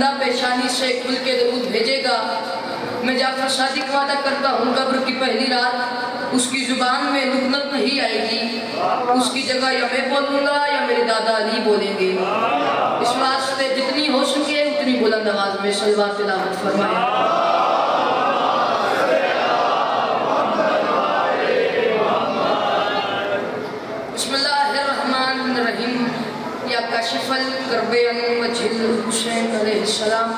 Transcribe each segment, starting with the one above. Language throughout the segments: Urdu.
بندہ پیشانی سے کھل کے درود بھیجے گا، میں جعفر صادق وعدہ کرتا ہوں قبر کی پہلی رات اس کی زبان میں لکنت نہیں آئے گی، اس کی جگہ یا میں بولوں گا یا میرے دادا علی بولیں گے۔ اس واسطے جتنی ہو سکے اتنی بلند آواز میں صلوات تلاوت فرمائیں۔ بسم اللہ الرحمن الرحیم۔ یا کاشف الکرب عن وجہ الحسین علیہ السلام،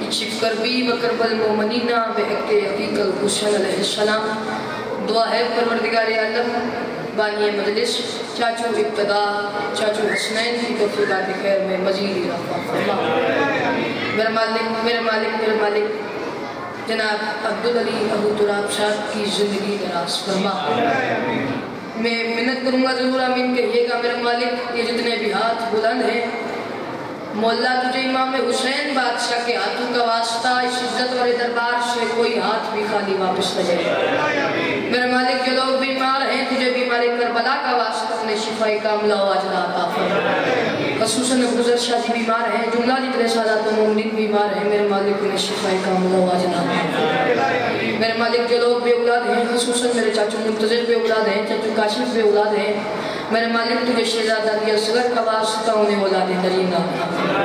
اکشف کربی و کرب المؤمنین بحق حقیق الحسین علیہ السلام۔ دعا ہے پروردگار عالم بانی مجلس چاچو ابتدا چاچو حسنین کی توفیقات خیر میں مزید اضافہ فرما۔ میرے مالک جناب عبدالعلی ابو تراب صاحب کی زندگی دراز فرما۔ میں منت کروں گا ضرور آمین کہیے گا۔ میرے مالک یہ جتنے بھی ہاتھ بلند ہیں، مولا تجھے امام حسین بادشاہ کے ہاتھوں کا واسطہ اس عزت والے دربار سے کوئی ہاتھ بھی خالی واپس نہ جائے۔ میرے مالک جو لوگ بیمار ہیں تجھے بیمار کربلا کا واسطہ اپنے شفائی کاملہ و عاجلہ عطا فرما۔ خصوصاً ابوذر شاہ جی بیمار ہیں، جملہ جتنے سادات و مومنین بیمار ہیں، میرے مالک انہیں شفائی کاملہ و عاجلہ عطا فرما۔ میرے مالک جو لوگ بے اولاد ہیں، خصوصاً میرے چاچو منتظر بے اولاد ہیں، چاچو کاشف بے اولاد ہیں، میرے مالک تجھے شہزادہ علی اصغر کا واسطہ انہیں اولاد کریم عطا فرما۔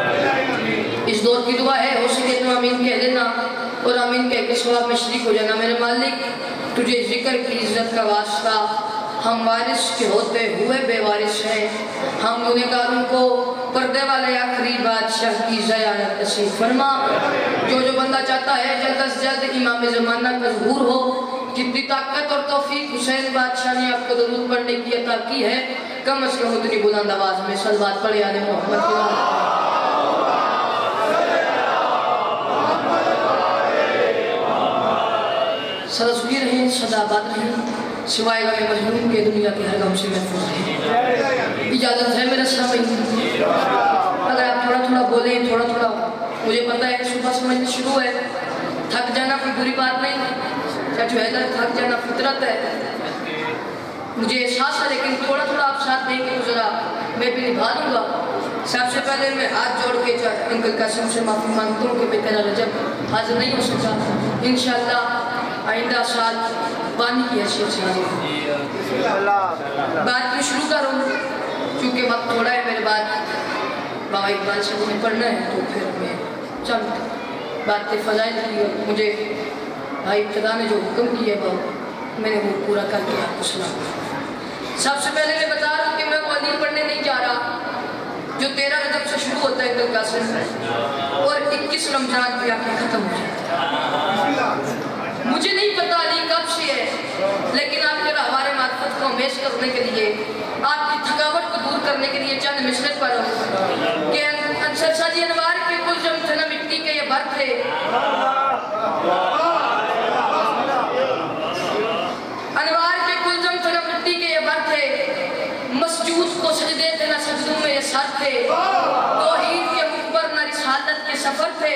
اس دور کی دعا ہے، ہو سکے تو آمین کہہ دینا اور آمین کہہ کے ثواب میں شریک ہو جانا۔ میرے مالک تجھے ذکر کی عزت کا واسطہ ہم وارث کے ہوتے ہوئے بے وارث ہیں، ہم گنہگاروں کو پردے والے آخری بادشاہ کی زیارت نصیب فرما۔ جو بندہ چاہتا ہے جلد از جلد امام زمانہ کا ظہور ہو، جتنی طاقت اور توفیق حسین بادشاہ نے آپ کو درود پڑھنے کی عطا کی ہے، کم از کم اتنی بلند آواز میں صلوات پڑھے آل محمد کی نام۔ سدا سکھی رہیں، سدا آباد رہیں، سوائے غم مظلوم کے دنیا کے ہر غم سے محفوظ رہیں۔ اجازت ہے میرے سامعین، اگر آپ تھوڑا تھوڑا بولیں، تھوڑا تھوڑا، مجھے پتہ ہے صبح سمجھنے شروع ہے، تھک جانا کوئی بری بات نہیں، چاچو حیدر تھک جانا فطرت ہے، مجھے احساس ہے، لیکن تھوڑا تھوڑا آپ ساتھ دیں گے تو ذرا میں بھی نبھا دوں گا۔ سب سے پہلے میں ہاتھ جوڑ کے انکل قاسم سے معافی مانگتا ہوں کہ میں تیرا رجب حاضر نہیں ہو سکا، انشاءاللہ آئندہ سال بانی کی حیثیت سے حاضر ہوں۔ بات میں شروع کروں کیونکہ وقت تھوڑا ہے، میرے بعد بابا اقبال سے مجھے پڑھنا ہے، تو پھر میں چند باتیں فضائل کی اور مجھے بھائی ابتدا نے جو حکم کیا ہے میں نے وہ پورا کر کے آپ کو سنا۔ سب سے پہلے میں بتا رہا ہوں کہ میں مولید پڑھنے نہیں جا رہا جو 13 رجب سے شروع ہوتا ہے انکل قاسم اور 21 رمضان پہ آ کے ختم ہو جاتا ہے۔ مجھے نہیں پتا علی کب سے ہے، لیکن آپ کے ہمارے معرفت کو ہمیش کرنے کے لیے، آپ کی تھکاوٹ کو دور کرنے کے لیے چند مصرے پڑھوں کہ انصر شاہ جی انوار کے کلزم تھے نہ مٹی کے یہ بھر تھے، انوار کے کلزم تھے نہ مٹی کے یہ بھر تھے، مسجود کو سجدے تھے نہ سجدوں میں یہ سر تھے، توحید کے مخبر نہ رسالت کے سفر تھے،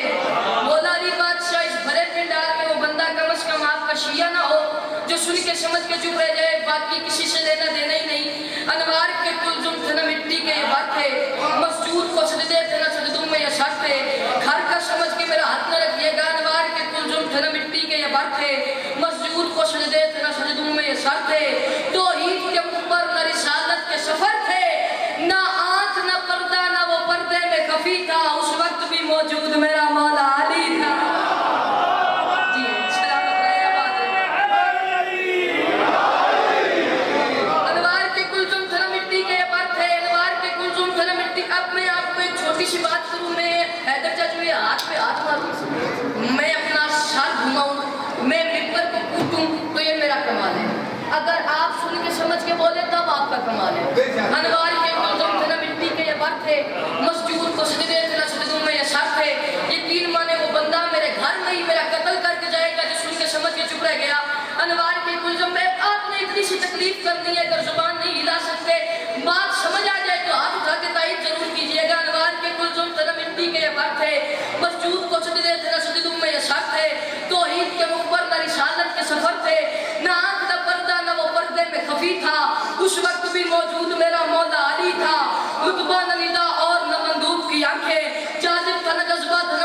مولا علی بادشاہ اس بھرے پنڈال میں وہ بندہ کم از کم آپ کا شیعہ نہ ہو جو سن کے سمجھ کے چپ رہ جائے، باقی کسی سے لینا دینا ہی نہیں۔ انوار کے کلزم تھے نہ مٹی کے یہ بھر تھے، مسجود کو سجدے تھے نہ سجدوں میں یہ سر تھے، گھر کا سمجھ کے میرا ہاتھ نہ رکھیے گا، انوار کے کلزم تھے نہ مٹی کے یہ بھر تھے، مسجود کو سجدے تھے نہ سجدوں میں یہ سر تھے، توحید کے مخبر نہ رسالت کے سفر تھے، نہ آنکھ نہ پردہ نہ وہ پردے میں خفی تھا، اس وقت بھی موجود میرا مولا علی تھا۔ سی بات کروں میں حیدر چاچو یہ ہاتھ پہ ہاتھ ماروں، میں اپنا سر گھماؤں، میں ممبر کو کوٹوں تو یہ میرا کمال ہے، اگر آپ سن کے سمجھ کے بولے تب آپ کا کمال ہے۔ انوار کے کلزم تھے نہ مٹی کے یہ بھر تھے، مسجود کو سجدے تھے نہ سجدوں میں یہ سر تھے، یقین مانے وہ بندہ میرے گھر میں ہی میرا قتل کر کے جائے گا جو سن کے سمجھ کے چپ رہ گیا۔ انوار کے کلزم میں آپ نے اتنی سی تکلیف کرنی ہے، اگر زبان نہیں ہلا سکتے، بات سمجھ آ جائے تو ہاتھ اٹھا کے تائید ضرور کیجئے گا۔ انوار کے کلزم تھے نہ مٹی کے یہ بھر تھے، مسجود کو سجدے تھے نہ سجدوں میں یہ سر تھے، توحید کے مخبر نہ رسالت کے سفر تھے، نہ آنکھ نہ پردہ نہ وہ پردے میں خفی تھا، اس وقت بھی موجود میرا مولا علی تھا، رتبہ نہ ندا اور نہ مندوب کی آنکھیں، جاذب تھا نہ جذبہ تھا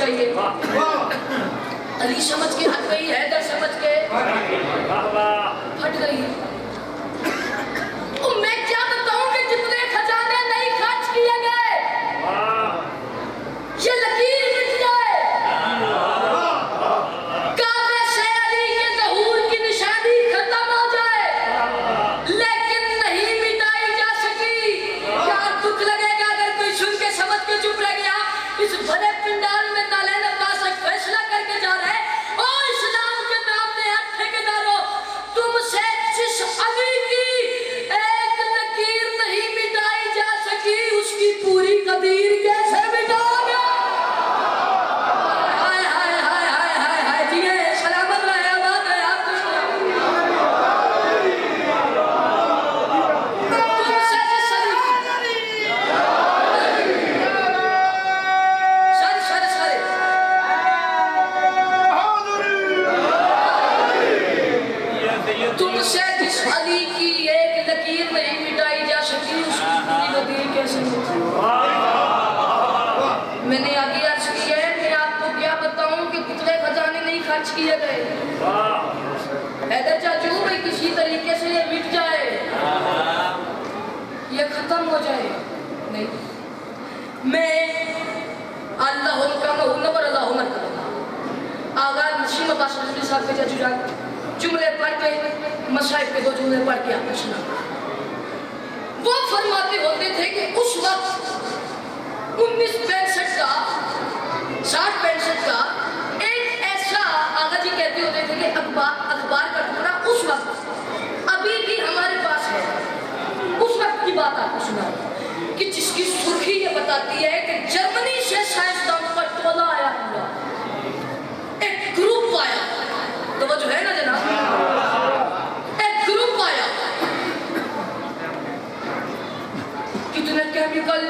چاہیے. علی سمجھ کے ہٹ گئی, حیدر سمجھ کے ہٹ گئی. میں کیا بتاؤں کہ جتنے خزانے نہیں خرچ کیے گئے یہ لکیر مٹ جائے. کعبے سے علی کے ظہور کی نشانی ختم ہو جائے لیکن نہیں مٹائی جا سکی. کیا دکھ لگے گا اگر کوئی سن کے سمجھ کے چپ رہ گیا. اس بڑے پنڈال میں طالین عباس ایک فیصلہ کر کے جا رہے ہیں اور اسلام کے نام میں ہر ٹھیکیداروں تم سے جس علی کی ایک لکیر نہیں مٹائی جا سکی اس کی پوری قدیر کیسے مٹاؤ گے؟ ہائے ہائے ہائے ہائے ہائے ہائے جیے سلامت رہے آباد رہے آپ کو تم سے جس علی سارے تم سے جس علی کی ایک لکیر نہیں مٹائی جا سکی اس کی پوری قدیر کیسے مٹاؤ؟ میں نے آگے عرض کی ہے میں آپ کو کیا بتاؤں کہ کتنے خزانے نہیں خرچ کیے گئے. حیدر چاچو بھئی کسی طریقے سے یہ مٹ جائے یہ ختم ہو جائے. نہیں میں اللہ کا مہون پر اللہ عمر کروں آغاز نشیم عباس رضی صاحب کے چاچو جان جملے پڑھ کے مصائب کے 2 جملے پڑھ کے آپ نے سنا. وہ فرماتے ہوتے تھے کہ اس وقت 1965 کا 60-65 کا ایک ایسا آغا جی کہتے ہوتے تھے کہ اخبار کا ٹکڑا اس وقت ابھی بھی ہمارے پاس ہے. اس وقت کی بات آپ کو سنا کہ جس کی سرخی یہ بتاتی ہے کہ جرمنی سے سائنسدانوں کا ٹولہ آیا ہوا ایک گروپ آیا. توجہ ہے نا جناب؟ ایک گروپ آیا کتنے کیمیکل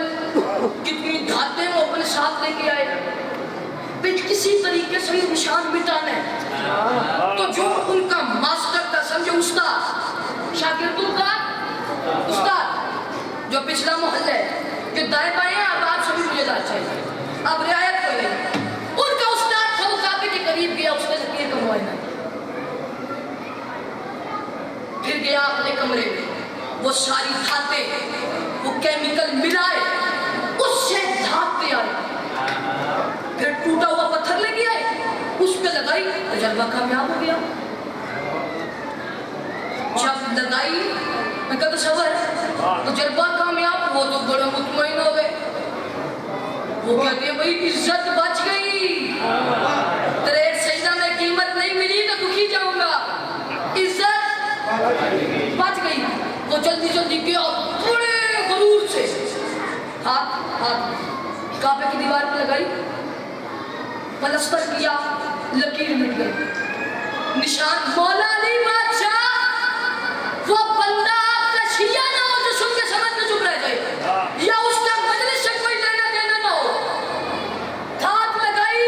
کتنی دھاتیں وہ اپنے ساتھ لے کے آئے پھر کسی طریقے سے یہ نشان مٹانے. تو جو ان کا ماسٹر تھا سمجھے استاد شاگردوں کا استاد جو پچھلا محل ہے جو دائیں بائیں اب آپ سبھی مجھے دار چاہیے اب رعایت کوئی نہیں. ان کا استاد تھا وہ کعبے کے قریب گیا اس نے لکیر کا معائنہ پھر گیا اپنے کمرے میں وہ ساری دھاتیں وہ کیمیکل ملائے اس سے دھاتیں آئی پھر ٹوٹا ہوا پتھر لے کے آئے اس پہ لگائی تجربہ کامیاب ہو گیا. جب لگائی میں کہا تصور ہے تجربہ کامیاب وہ تو بڑا مطمئن ہو گئے. وہ کہتے ہیں بھئی عزت بچ گئی تیرے ایک سجدہ میں قیمت نہیں ملی تو دکھی جاؤں گا. عزت بچ گئی. وہ جلدی گیا بڑے غرور سے ہاتھ کعبے کی دیوار پہ لگائی پلستر کیا لکیر مٹ گئی. نشان مولا علی بادشاہ وہ بندہ آپ کا شیعہ نہ ہو جو سن کے سمجھ میں چپ رہ جائے یا اس کا مجلس سے کوئی لینا دینا نہ ہو. ہاتھ لگائی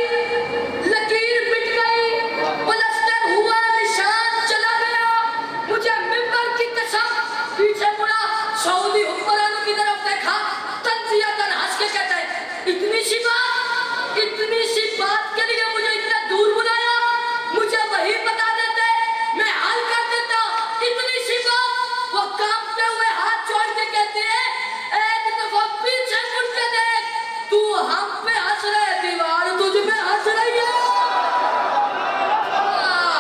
لکیر مٹ گئی پلستر ہوا نشان چلا گیا. مجھے ممبر کی قسم پیچھے مڑا سعودی حکمرانوں کی طرف دیکھا تنزیہتاً ہنس کے کہتا ہے اتنی سی بات کے لیے مجھے اتنا دور بلایا مجھے وہی بتا دیتے میں حل کر دیتا. اتنی سی بات وہ کانپتے ہوئے ہاتھ جوڑ کے کہتے ہیں ایک دفعہ پیچھے مڑ کے دیکھ تو ہم پہ ہنس رہے دیوار تجھ پہ ہنس رہی ہے.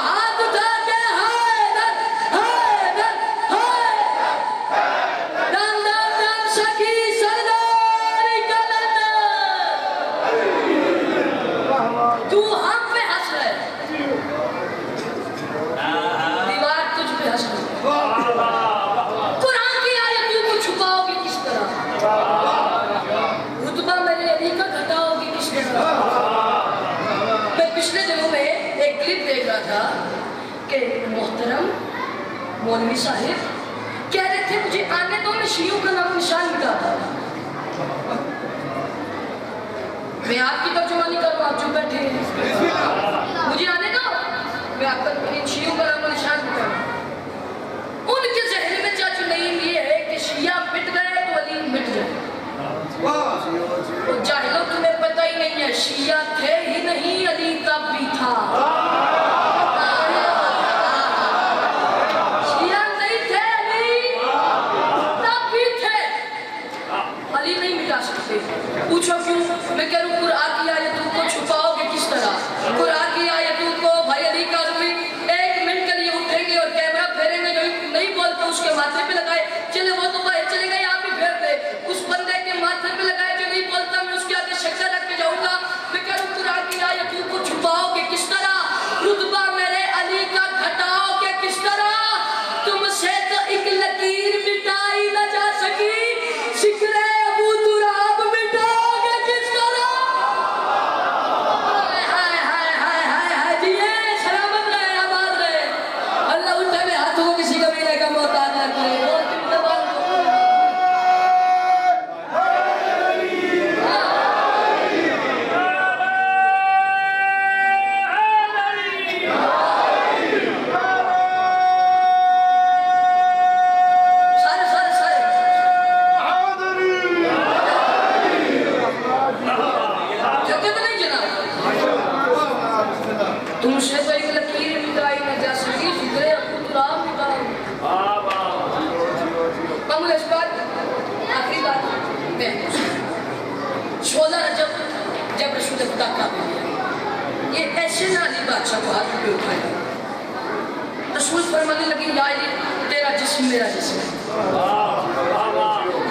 ہاتھ اٹھا کے حیدر حیدر دم دم دم سکی سردار کلندر تو ہم پہ ہنس رہے دیوار تجھ پہ ہنس رہے. قرآن کی آیتوں کو چھپاؤ گی کس طرح رتبہ میرے علی کا گھٹاؤ گی کس طرح. میں پچھلے دنوں میں ایک کلپ دیکھ رہا تھا کہ محترم مولوی صاحب کہہ رہے تھے مجھے آنے دو میں شیعوں کا نام نشان مٹاتا. میں آپ کی ترجمانی کروں آپ جو بیٹھے ہیں مجھے آنے دو میں آپ کا شیعوں کا نام نشان مٹاؤں. ان کے ذہن میں چاچو نہیں یہ ہے کہ شیعہ مٹ گئے تو علی مٹ جائے. جاہلوں تمہیں پتہ ہی نہیں ہے شیعہ تھے ہی تم سے تو ایک لکیر مٹائی نہ جا سکی فکرے خطرام مٹاؤ قبول اس بات آخری بات میں 16 رجب جب رسول خدا کعبے میں آئی یہ ایسے نہ علی بادشاہ کو ہاتھ پہ اٹھایا رسول فرمانے لگی یا علی تیرا جسم میرا جسم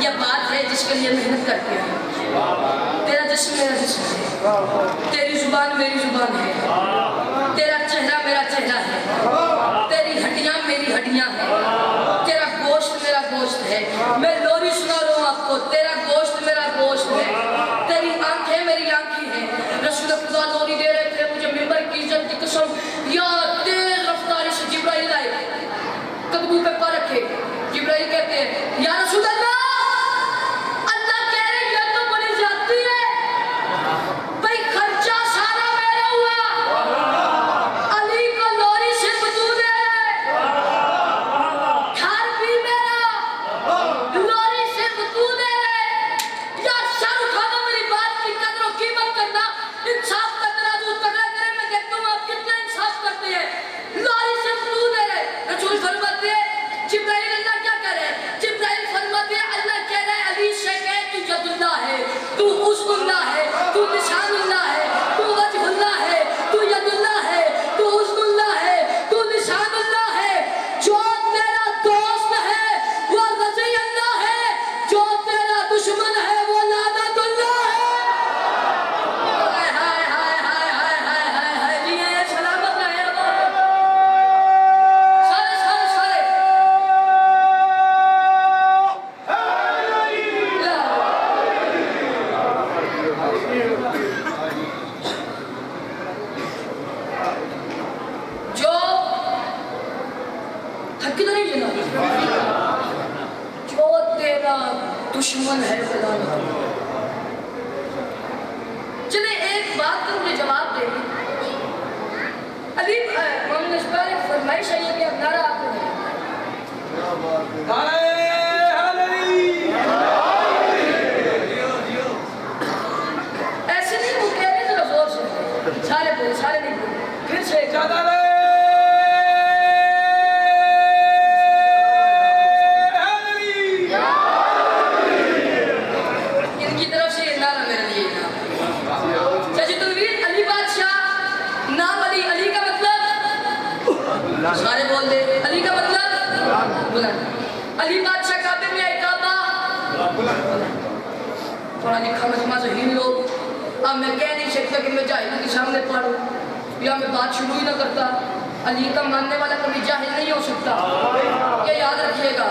یہ بات ہے جس کے لیے محنت کرتے ہیں تیرا جسم میرا جسم ہے تیری زبان میری زبان ہے تیرا چہرہ میرا چہرہ ہے تیری ہڈیاں میری ہڈیاں ہیں تیرا گوشت میرا گوشت ہے میں لوری سنا رہا ہوں آپ کو تیرا گوشت میرا گوشت ہے تیری آنکھیں میری آنکھیں ہیں رسول خدا لوری دے رہے تھے مجھے ممبر کی عزت کی قسم یا تیز رفتاری سے جبرائیل آئے قدموں پہ پا رکھے جبرائیل کہتے ہیں یا رسول اللہ دشمن ہے خدا نہ چلے ایک بات کا مجھے جواب دے علی مومن اشبار ایک فرمائش ہے یہ کہ اب نعرہ آپ کو ایسے نہیں وہ کہہ رہے ذرا زور سے سارے بولے سارے نہیں بولے پھر سے سارے بول دے علی کا مطلب بلند علی بادشاہ کعبے میں آئے کعبہ تھوڑا لکھا مجمع ذہین لوگ اب میں کہہ نہیں سکتا کہ میں جاہلوں کے سامنے پڑھوں یا میں بات شروع ہی نہ کرتا علی کا ماننے والا کبھی جاہل نہیں ہو سکتا یہ یاد رکھیے گا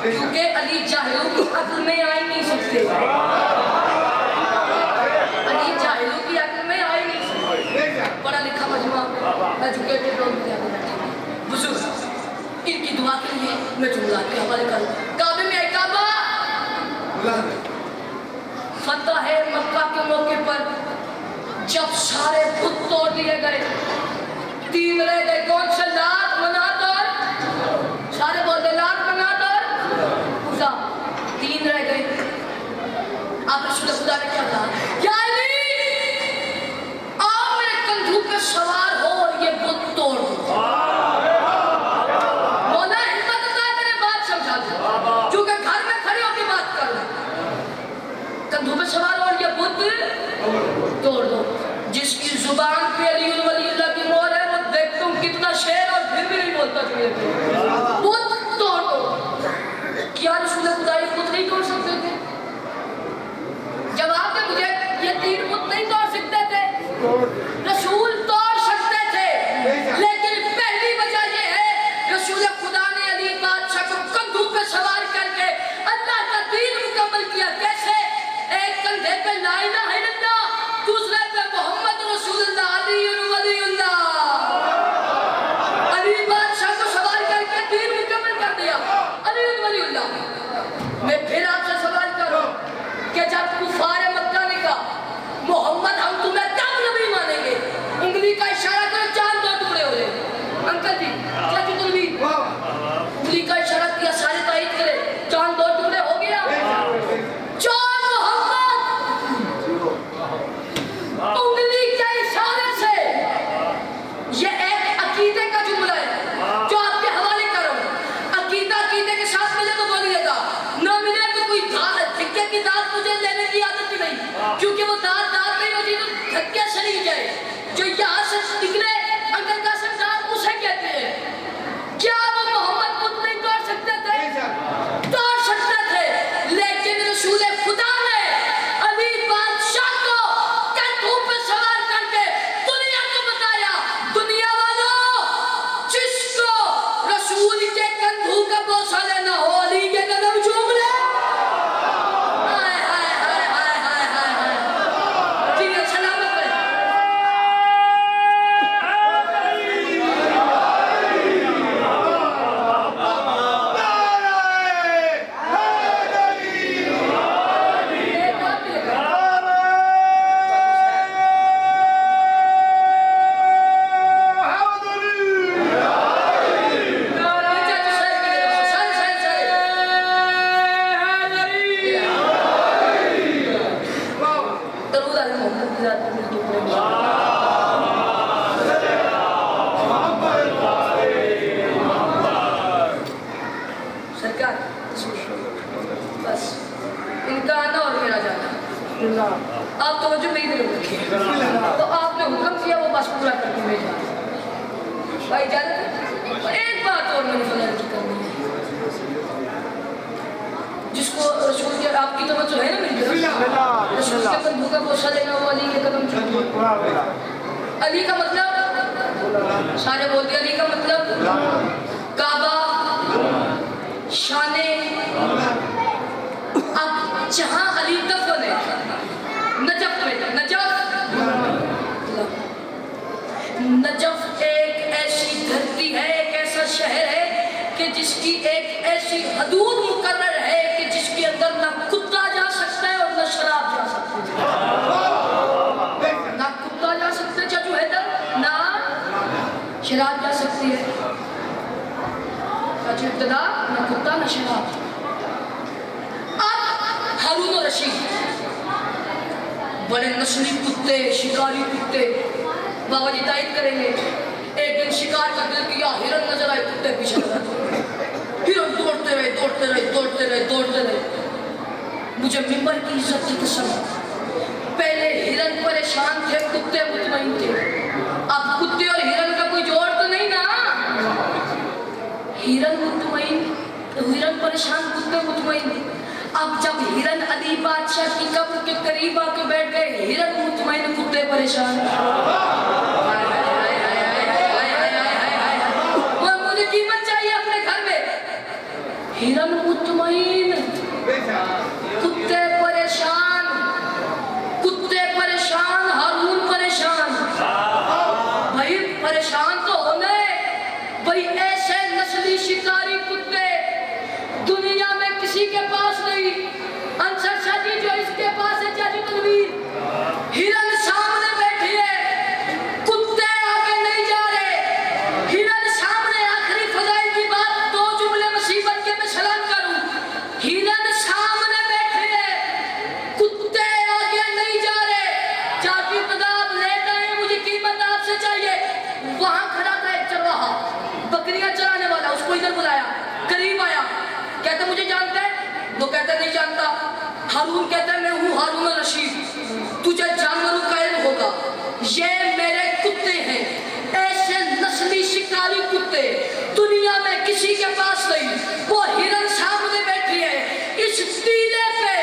کیونکہ علی جاہلوں کی عقل میں آ ہی نہیں سکتے علی جاہلوں کی عقل میں آ ہی نہیں سکتے پڑھا لکھا مجمع ایجوکیٹڈ لوگ بزرگ ان کی دعا کے لیے میں جملہ کے حوالے کروں کعبے میں آئے کعبہ فتح مکہ کے موقع پر جب سارے بت توڑ دیے گئے 3 رہ گئے کون سے لات منات اور سارے بولتے لات منات اور عزا 3 رہ گئے آپ رسول خدا نے کیا کہا یا علی آپ میرے کندھوں پہ سوار ہو اور یہ بت توڑ دو سوار اور یہ بت توڑ دو جس کی زبان پہ علی ولی اللہ کی مہر ہے وہ دیکھ تم کتنا شیر اور پھر بھی نہیں بولتا بت توڑ دو کیا رسول خدا یہ بت نہیں توڑ سکتے تھے جواب دے مجھے یہ 3 بت نہیں توڑ سکتے تھے رسول توڑ سکتے تھے لیکن پہلی وجہ یہ ہے رسول خدا نے علی بادشاہ کو کندھوں پہ سوار کر کے اللہ کا دین مکمل کیا کیسے ایک کندھے پہ لا الہ الا اللہ دوسرے پہ محمد رسول اللہ علی ولی اللہ علی بادشاہ کو سوار کر کے دین مکمل کر دیا علی ولی اللہ پورا کر کے میں جاتا ہوں بھائی اجازت ہے؟ ایک بات اور میں نے فضل کی کرنی ہے جس کو رسول کے آپ کی توجہ ہے نا میری طرف رسول کے بندھو کا بوسہ لینا وہ علی کے قدم چھوٹی علی کا مطلب سارے بولتے علی کا مطلب کعبہ شانے اب جہاں علی دفن ہے نجف میں نجف ایک ایسی دھرتی ہے ایک ایسا شہر ہے کہ جس کی ایک ایسی حدود مقرر ہے کہ جس کے اندر نہ کتا جا سکتا ہے اور نہ شراب جا سکتا ہے نہ کتا جا سکتا ہے چاچو حیدر نہ شراب جا سکتی ہے چاچو ابتدا نہ کتا نہ شراب اب ہارون الرشید بڑے نسلی کتے شکاری کتے بابا جی تائید کریں گے ایک دن شکار کا دل کیا ہرن نظر آئے کتے پیچھے لگا ہرن دوڑتے رہے مجھے ممبر کی عزت کی قسم پہلے ہرن پریشان تھے کتے مطمئن تھے اب کتے اور ہرن کا کوئی جوڑ تو نہیں نا ہرن مطمئن ہرن پریشان کتے مطمئن اب جب ہرن علی بادشاہ کی قبر کے قریب آ کے بیٹھ گئے ہرن مطمئن کتے پریشان مجھے قیمت چاہیے اپنے گھر میں ہرن مطمئن کتے پریشان ہارون پریشان بھائی پریشان تو ہونے بھائی ایسے نسلی شکاری کتے دنیا میں کسی کے پاس نہیں انصر شاہ جی جو اس کے پاس ہے چاچو تنویر ہرن سامنے بیٹھی ہے کتے آگے نہیں جا رہے ہرن سامنے آخری فضائل کی بات دو جملے مصیبت کے میں سلام کروں ہرن سامنے بیٹھے ہیں کتے آگے نہیں جا رہے چاچو ابتداب لیٹ آئے مجھے قیمت آپ سے چاہیے وہاں کھڑا تھا ایک چرواہا بکریاں چرانے والا اس کو ادھر بلایا قریب آیا کہتا مجھے جانتا ہے وہ کہتا نہیں جانتا ہارون کہتا ہے میں ہوں ہارون الرشید تجھے جانوروں کا علم ہوگا یہ میرے کتے ہیں ایسے نسلی شکاری کتے دنیا میں کسی کے پاس نہیں وہ ہرن سامنے بیٹھی ہے اس ٹیلے پہ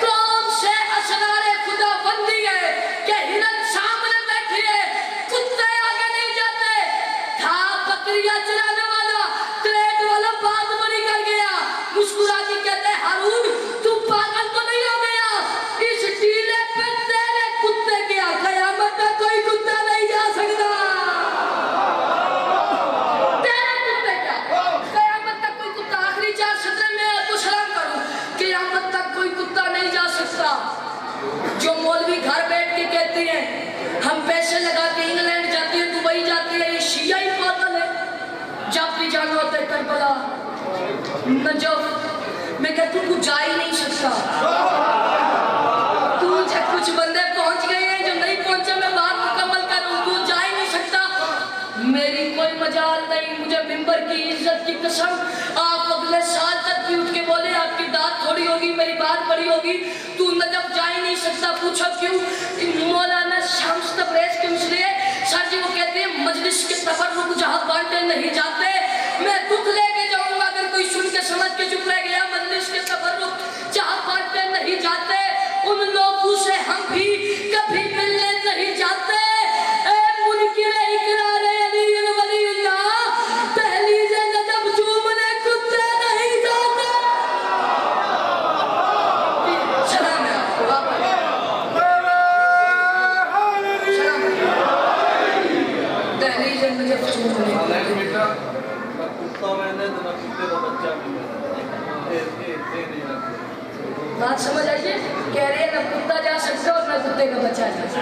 کون سے اسرار خدا بندی ہے کہ ہرن سامنے بیٹھی ہے کتے آگے نہیں جاتے تھا بکریاں چرانے والا کریٹ والا بات بڑی کر گیا مسکرا کے کہتے ہیں ہارون تو پاگل تو نہیں ہو گیا اس ٹیلے پہ تیرے کتے کیا قیامت میں کوئی کتا نہیں جا سکتا تیرے کتے کیا قیامت تک کوئی کتا آخری 4 سطریں میں آپ کو سلام کروں قیامت تک کوئی کتا نہیں جا سکتا جو مولوی گھر بیٹھ کے کہتے ہیں ہم پیسے لگا کے انگلینڈ جاتے ہیں دبئی جاتے ہیں یہ شیعہ ہی پاگل ہے جب بھی جانا ہوتا ہے کربلا نجف میں کہتا ہوں تو جا ہی نہیں سکتا تو کچھ بندے پہنچ گئے ہیں جو نہیں پہنچا میں بات مکمل کروں تو جا ہی نہیں سکتا میری کوئی مجال نہیں مجھے ممبر کی عزت کی قسم آپ اگلے سال تک بھی اٹھ کے بولے آپ کی داد تھوڑی ہوگی میری بات بڑی ہوگی تو نجف جا ہی نہیں سکتا پوچھا کیوں مولانا شمس تبریز کے مسئلے سر جی وہ کہتے ہیں مجلس کے تفرق جہاں بانٹے نہیں جاتے میں دکھ لے کے جاؤں گا اگر کوئی سن کے سمجھ کے چپ رہ گیا مجلس کے تفرق جہاں بانٹے نہیں جاتے ان لوگوں سے ہم بھی کبھی ملنے نہیں جاتے اے منکر اقرار علی ولی اللہ دہلیز نجف چومنے کتے نہیں جاتے سلام ہے آپ کو دہلیز نجف چومنے بات سمجھ آئیے کہہ رہے ہیں نہ کتا جا سکتا اور نہ کتے کا بچہ جا سکتا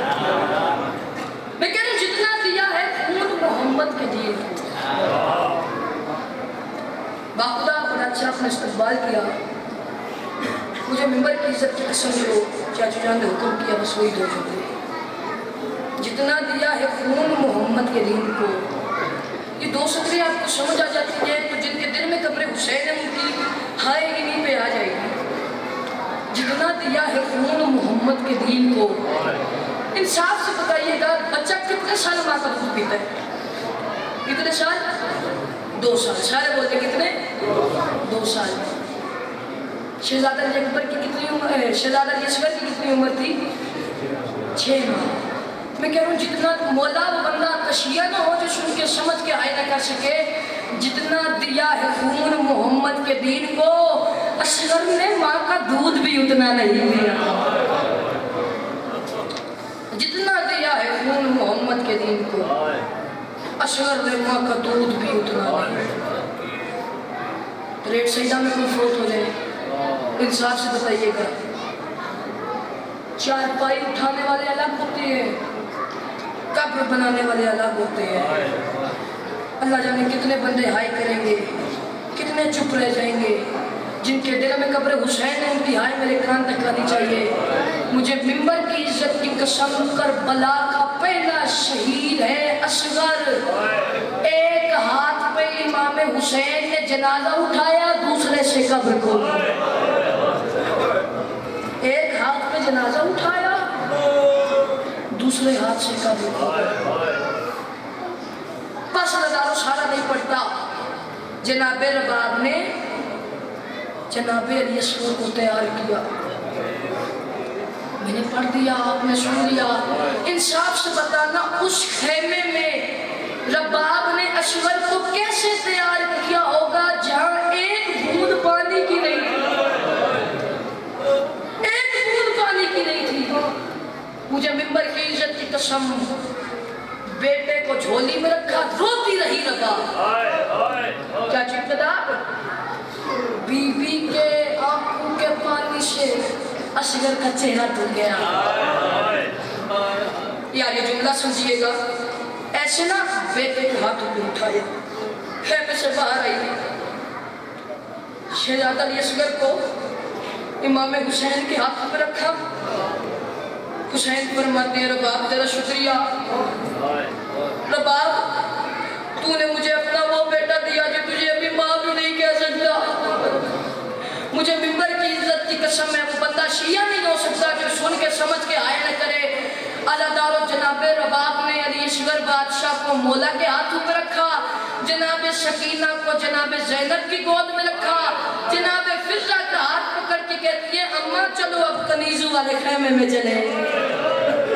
میں کہہ رہا ہوں جتنا دیا ہے خون محمد کے دیے باخدا بڑا اچھا اپنا استقبال کیا مجھے ممبر کی عزت کی قسم جو چاچو جان نے حکم کیا بس وہی 2 جملے جتنا دیا ہے خون محمد کے دین کو یہ 2 سطریں آپ کو سمجھ آ جاتی ہیں تو جن کے دل میں قبر حسین ہے ان کی ہائے انہی پہ آ جائے گی جتنا دیا ہے خون محمد کے دین کو انصاف سے بتائیے گا بچہ کتنے سال ماں کا دودھ پیتا ہے؟ کتنے سال؟ 2 سال. سارے بولتے کتنے؟ 2 سال. شہزادہ اکبر کی کتنی عمر ہے؟ شہزادہ اصغر کی کتنی عمر تھی؟ 6 ماہ. میں کہہ رہا ہوں جتنا مولا وہ بندہ کشیہ نہ ہو جو سن کے سمجھ کے آئے نہ کر سکے. جتنا دیا ہے خون محمد کے دین کو، اصغر نے ماں کا دودھ بھی اتنا نہیں دیا. جتنا دیا ہے خون محمد کے دین کو، اصغر نے ماں کا دودھ بھی اتنا نہیں. ریٹ سیدہ میں کوئی فوت ہو جائے انصاف سے بتائیے گا، 4 پائی اٹھانے والے الگ ہوتے ہیں، قبر بنانے والے الگ ہوتے ہیں. اللہ جانے کتنے بندے ہائی کریں گے، کتنے چپ رہ جائیں گے. جن کے دل میں قبر حسین ہے ان کی ہائی میرے کان تک آنی چاہیے. مجھے ممبر کی عزت کی قسم، کربلا کا پہلا شہید ہے اصغر. ایک ہاتھ پہ امام حسین نے جنازہ اٹھایا، دوسرے سے قبر کو. ایک ہاتھ پہ جنازہ اٹھایا، دوسرے ہاتھ سے قبر کو. بس نظارو سارا نہیں پڑتا. جناب رباب نے جناب علی اصغر کو تیار کیا. میں نے پڑھ دیا، آپ نے سن لیا. انصاف سے بتانا اس خیمے میں رباب نے اصغر کو کیسے تیار کیا ہوگا جہاں ایک بوند پانی کی نہیں تھی، ایک بوند پانی کی نہیں تھی. مجھے ممبر کی عزت کی قسم، بیٹے کو جھولی میں رکھا، روتی رہی رباب. کیا چکتا؟ بی بی کے آنکھوں کے پانی سے اصغر کا چہرہ دھل گیا. یار یہ جملہ سمجھیے گا. ایسے نا بیٹے کے ہاتھوں پہ اٹھایا، خیمے سے باہر آئی. شہزادہ علی اصغر کو امام حسین کے ہاتھوں پہ رکھا. حسین فرماتے ہیں رباب تیرا شکریہ. رباب تو نے مجھے اپنا وہ بیٹا دیا جو تجھے ابھی ماں بھی نہیں کہہ سکتا. مجھے ممبر کی عزت کی قسم ہے وہ بندہ شیعہ نہیں ہو سکتا جو سن کے سمجھ کے آئے نہ کرے. عزادارو جناب رباب نے علی اصغر بادشاہ کو مولا کے ہاتھوں پہ رکھا، جناب سکینہ کو جناب زینب کی گود میں رکھا. جناب فضہ کا ہاتھ پکڑ کے کہتی ہے اماں چلو اب کنیزوں والے خیمے میں چلے.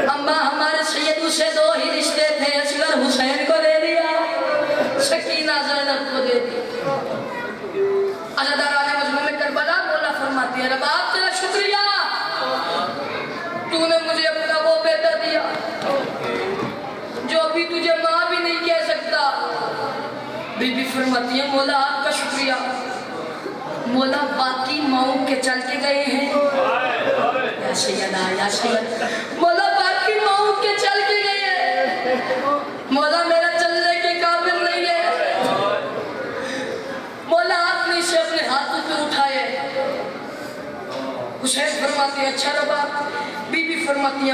اماں ہمارے سیدوں سے 2 ہی رشتے تھے، اصغر حسین کو دے دیا، سکینہ زینب کو دے دی. عزاداران مجمع کربلا مولا فرماتی ہے رباب تیرا شکریہ، تو نے مجھے اپنا وہ بیٹا دیا جو ابھی تجھے ماں بھی نہیں کہہ سکتا. بی بی فرماتی ہے مولا آپ کا شکریہ. مولا باقی ماؤں کے چل کے گئے ہیں. یا سیدہ یا سید، مولا باقی ماؤں کے چل کے گئے ہیں، مولا میرا چلنے کے قابل نہیں ہے. مولا آپ نے اسے اپنے ہاتھوں پہ اٹھائے. حسین فرماتی ہے اچھا رباب. بی بی فرماتی ہے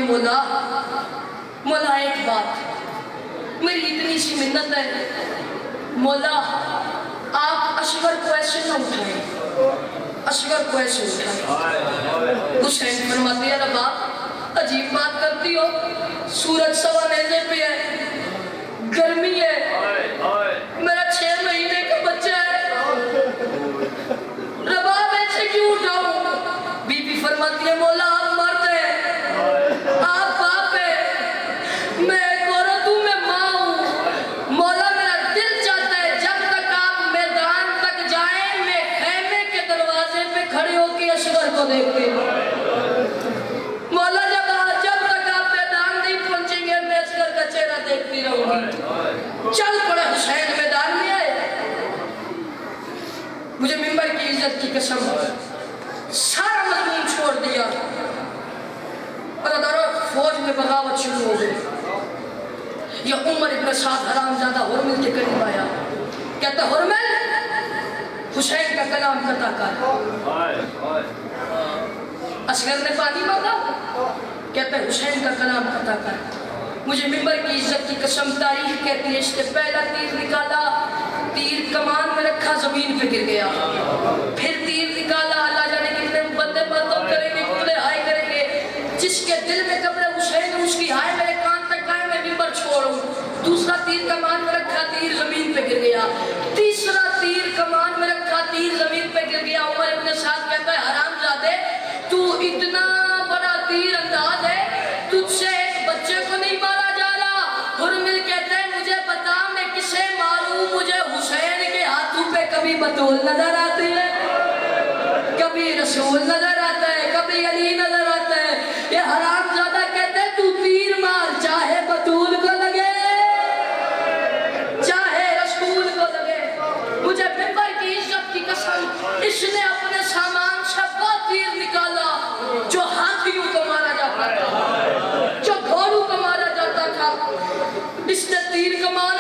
مولا ایک بات، میری اتنی سی منت ہے، مولا آپ اصغر کو ایسے نہ اٹھائیں، اصغر کو ایسے اٹھائیں. حسین فرماتی ہے رباب عجیب بات کرتی ہو، سورج سوا نیزے پہ ہے، گرمی ہے، میرا 6 مہینے کا بچہ ہے، رباب ایسے کیوں اٹھاؤں؟ بی بی فرماتی ہے مولا آپ مرد ہیں، آپ باپ ہیں، میں ایک عورت ہوں، میں ماں ہوں. مولا میرا دل چاہتا ہے جب تک آپ میدان تک جائیں میں خیمے کے دروازے پہ کھڑے ہو کے اصغر کو دیکھتے ہوں. مولا جب تک آپ میدان نہیں پہنچیں گے میں اصغر کا چہرہ دیکھتی رہوں گی. چل پڑے حسین میدان میں آئے. مجھے ممبر کی عزت کی قسم سارا مضمون چھوڑ دیا. فوج میں بغاوت شروع ہو گئی. یہ عمر ابن سعد حرامزادہ ہرمل کے قریب آیا، کہتا ہرمل حسین کا کلام قطع کر. اصغر نے پانی مانگا، کہتا ہے حسین کا کلام قطع کر. مجھے ممبر کی عزت کی قسم تاریخ کہتی ہے اس نے پہلا تیر نکالا، تیر کمان میں رکھا زمین پہ گر گیا. پھر تیر نکالا، اللہ جانے کتنے بندے باتوں کریں گے، کتنے ہائے کریں گے. جس کے دل میں قبر حسین اس کی ہائے تیر کمان میں رکھا تیر زمین پہ گر گیا، تیسرا تیر کمان میں رکھا تیر زمین پہ گر گیا۔ عمر ابن سعد کہتا ہے حرامزادے تو اتنا بڑا تیر انداز ہے، تجھ سے ایک بچے کو نہیں مارا جا رہا۔ حرمل کہتے ہیں مجھے بتا میں کسے ماروں، مجھے حسین کے ہاتھوں پہ کبھی بطول نظر آتی ہے، کبھی رسول نظر آتا ہے، کبھی علی نظر آتا ہے۔ یہ حرامزادہ کہتے ہیں تو تیر مار، چاہے بطول کو لگے چاہے رسول کو لگے۔ مجھے ممبر کی عزت کی قسم، اس نے اپنے سامان سے وہ تیر نکالا جو ہاتھیوں کو مارا جاتا تھا، جو گھوڑوں کو مارا جاتا تھا۔ اس نے تیر کمان